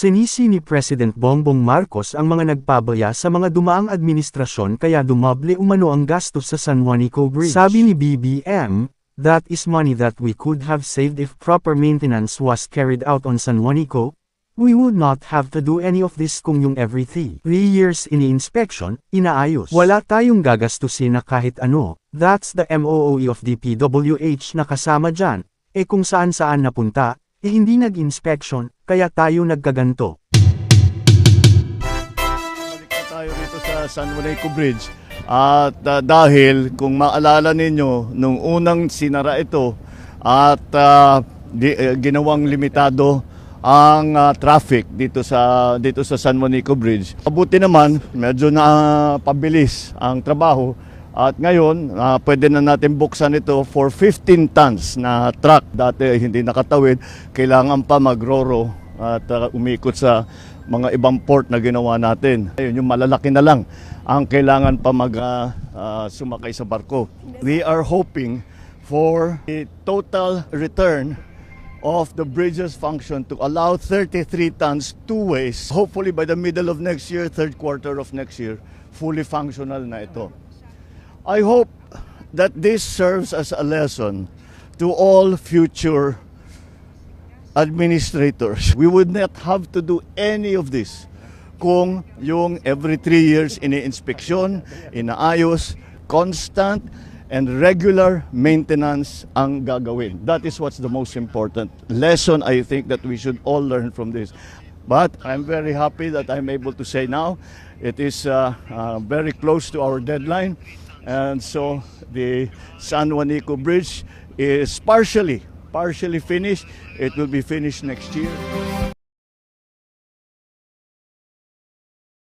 Sinisi ni President Bongbong Marcos ang mga nagpabaya sa mga dumaang administrasyon kaya dumable umano ang gastos sa San Juanico Bridge. Sabi ni BBM, "That is money that we could have saved if proper maintenance was carried out on San Juanico. We would not have to do any of this kung yung every 3 years ini-inspection, inaayos. Wala tayong gagastusin na kahit ano, that's the MOOE of DPWH na kasama dyan, kung saan-saan napunta, hindi nag-inspection, kaya tayo nagkaganto." Balik na tayo dito sa San Juanico Bridge at dahil kung maalala ninyo nung unang sinara ito at ginawang limitado ang traffic dito sa San Juanico Bridge. Mabuti naman medyo na pabilis ang trabaho. At ngayon, pwede na natin buksan ito for 15 tons na truck. Dati hindi nakatawid, kailangan pa mag-roro at umikot sa mga ibang port na ginawa natin. Ayun, yung malalaki na lang ang kailangan pa sumakay sa barko. We are hoping for a total return of the bridge's function to allow 33 tons two ways. Hopefully by the middle of next year, third quarter of next year, fully functional na ito. I hope that this serves as a lesson to all future administrators. We would not have to do any of this kung yung every 3 years ini-inspeksyon, inaayos, constant and regular maintenance ang gagawin. That is what's the most important lesson I think that we should all learn from this. But I'm very happy that I'm able to say now it is very close to our deadline. And so the San Juanico Bridge is partially finished. It will be finished next year.